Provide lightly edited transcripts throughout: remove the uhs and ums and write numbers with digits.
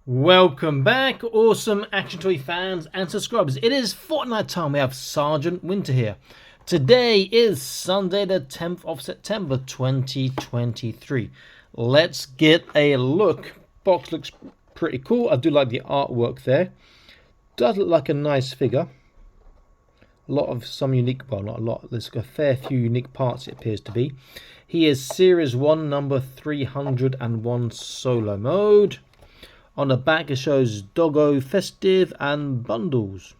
Welcome back, awesome action toy fans and subscribers. It is Fortnite time. We have Sergeant Winter here. Today is Sunday the 10th of September 2023. Let's get a look. Box looks pretty cool. I do like the artwork there. Does look like a nice figure. A lot of some unique, well, not a lot, there's a fair few unique parts it appears to be. He is Series 1, number 301 solo mode. On the back it shows Doggo Festive and Bundles.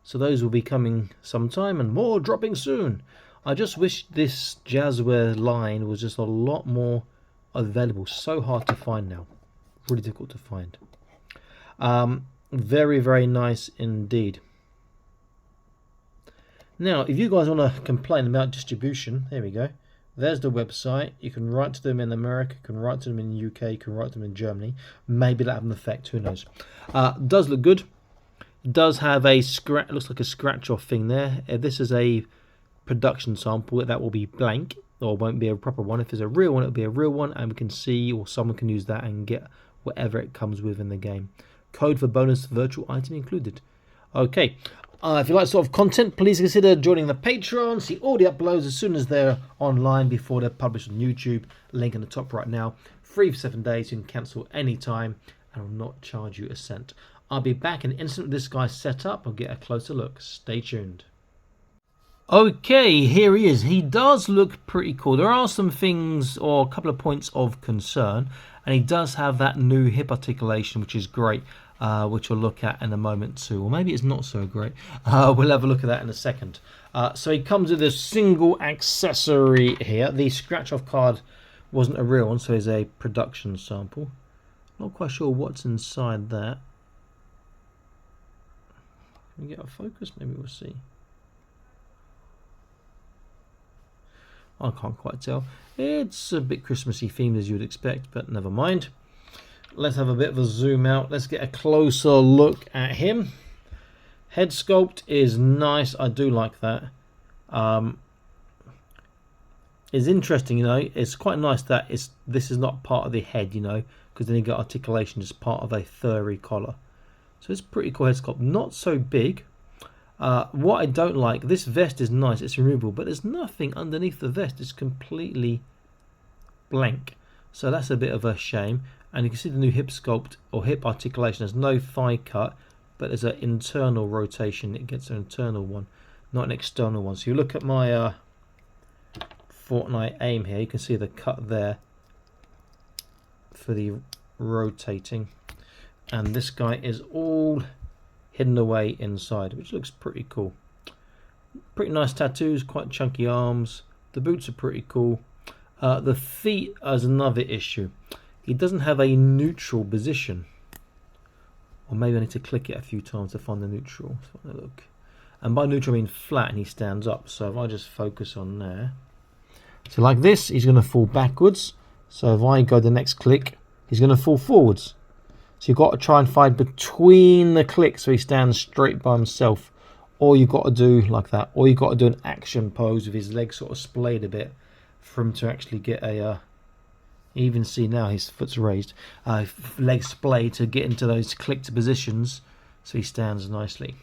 So those will be coming sometime and more dropping soon. I just wish this Jazwares line was just a lot more available. So hard to find now. Really difficult to find. Very, very nice indeed. Now, if you guys want to complain about distribution, there we go. There's the website. You can write to them in America, you can write to them in the UK, you can write to them in Germany. Maybe that'll have an effect, who knows. Does look good. Does have a scratch, looks like a scratch off thing there. This is a production sample that will be blank, or won't be a proper one. If there's a real one, it'll be a real one, and we can see, or someone can use that and get whatever it comes with in the game. Code for bonus virtual item included. Okay. If you like sort of content, please consider joining the Patreon. See all the uploads as soon as they're online before they're published on YouTube. Link in the top right now. Free for 7 days. You can cancel any time and will not charge you a cent. I'll be back in an instant with this guy set up. I'll get a closer look. Stay tuned. Okay, here he is. He does look pretty cool. There are some things or a couple of points of concern. And he does have that new hip articulation, which is great. Which we'll look at in a moment too, or maybe it's not so great. We'll have a look at that in a second. So he comes with a single accessory here. The scratch off card wasn't a real one, so it's a production sample. Not quite sure what's inside that. Can we get a focus? Maybe we'll see. I can't quite tell. It's a bit Christmassy themed as you would expect, but never mind. Let's have a bit of a zoom out. Let's get a closer look at him. Head sculpt is nice. I do like that. It's interesting, you know. It's quite nice that this is not part of the head, you know, because then you get articulation as part of a furry collar. So it's pretty cool head sculpt. Not so big. What I don't like, this vest is nice. It's removable, but there's nothing underneath the vest. It's completely blank. So that's a bit of a shame. And you can see the new hip sculpt or hip articulation. There's no thigh cut, but there's an internal rotation. It gets an internal one, not an external one. So you look at my Fortnite aim here, you can see the cut there for the rotating. And this guy is all hidden away inside, which looks pretty cool. Pretty nice tattoos, quite chunky arms. The boots are pretty cool. The feet is another issue. He doesn't have a neutral position. Or maybe I need to click it a few times to find the neutral. Let's have a look. And by neutral I mean flat, and he stands up. So if I just focus on there. So like this, he's going to fall backwards. So if I go the next click, he's going to fall forwards. So you've got to try and find between the clicks so he stands straight by himself. Or you've got to do like that. Or you've got to do an action pose with his legs sort of splayed a bit for him to actually get a... You even see now his foot's raised, legs splayed to get into those clicked positions, so he stands nicely.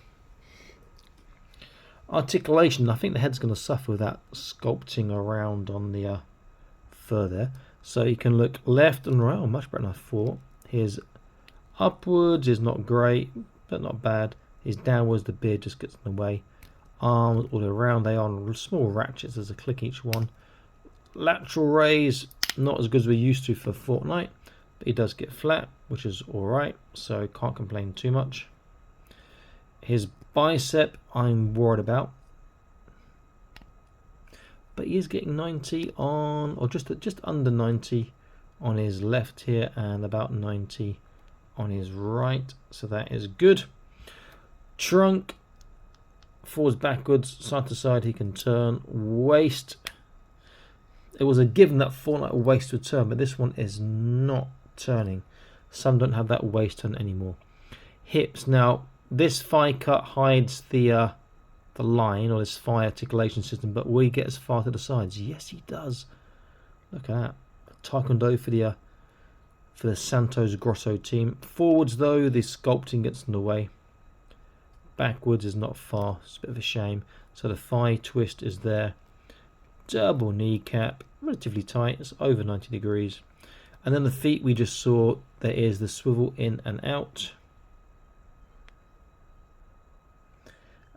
Articulation, I think the head's going to suffer with that sculpting around on the fur there. So you can look left and right, much better than I thought. His upwards is not great, but not bad. His downwards, the beard just gets in the way. Arms all around, they are on small ratchets, there's a click each one. Lateral raise, not as good as we're used to for Fortnite, but he does get flat, which is alright, so can't complain too much. His bicep I'm worried about, but he is getting 90 on, or just under 90 on his left here, and about 90 on his right, so that is good. Trunk forwards, backwards, side to side he can turn. Waist, it was a given that Fortnite waist would turn, but this one is not turning. Some don't have that waist turn anymore. Hips, now this thigh cut hides the line, or this thigh articulation system, but will he get as far to the sides? Yes, he does. Look at that. Taekwondo for the for the Santos Grosso team. Forwards though, the sculpting gets in the way. Backwards is not far, it's a bit of a shame. So the thigh twist is there. Double kneecap, relatively tight, it's over 90 degrees. And then the feet we just saw, there is the swivel in and out.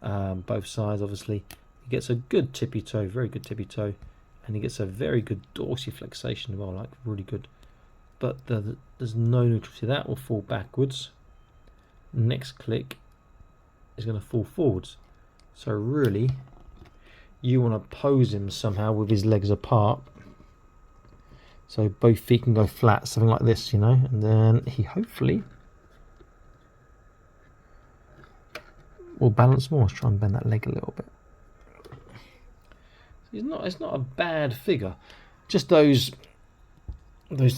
Both sides obviously. He gets a good tippy toe, very good tippy toe. And he gets a very good dorsiflexation as well, like really good. But there's no neutral, so that will fall backwards. Next click is going to fall forwards. So really, you want to pose him somehow with his legs apart. So both feet can go flat, something like this, you know. And then he hopefully will balance more. Let's try and bend that leg a little bit. It's not a bad figure. Just those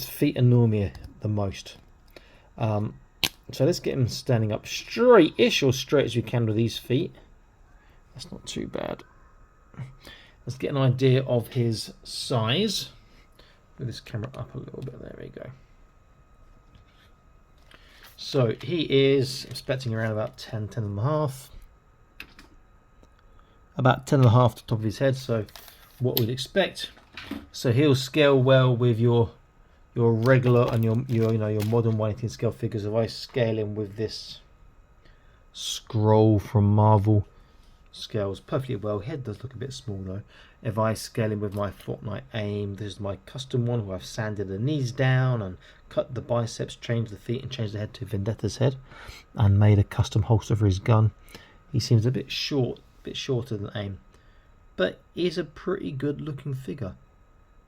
feet annoy me the most. So let's get him standing up straight-ish or straight as we can with these feet. That's not too bad. Let's get an idea of his size. Move this camera up a little bit. There we go. So he is expecting around about 10 and a half. About 10 and a half to the top of his head. So what we'd expect. So he'll scale well with your regular and your modern 1/18 scale figures. If I scale him with this scroll from Marvel, scales perfectly well. Head does look a bit small though. If I scale him with my Fortnite aim, this is my custom one where I've sanded the knees down and cut the biceps, changed the feet and changed the head to Vendetta's head and made a custom holster for his gun. He seems a bit shorter than aim, but he's a pretty good looking figure.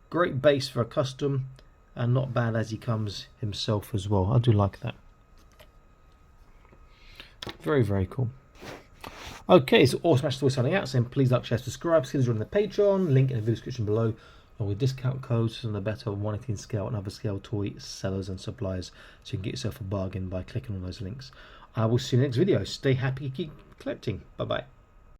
Great base for a custom and not bad as he comes himself as well. I do like that. Very, very cool. Okay, so Awesome Match signing out, saying please like, share, subscribe, skills are on the Patreon, link in the video description below, along with discount codes on the better 1/18 scale and other scale toy sellers and suppliers, so you can get yourself a bargain by clicking on those links. I will see you in the next video. Stay happy, keep collecting. Bye bye.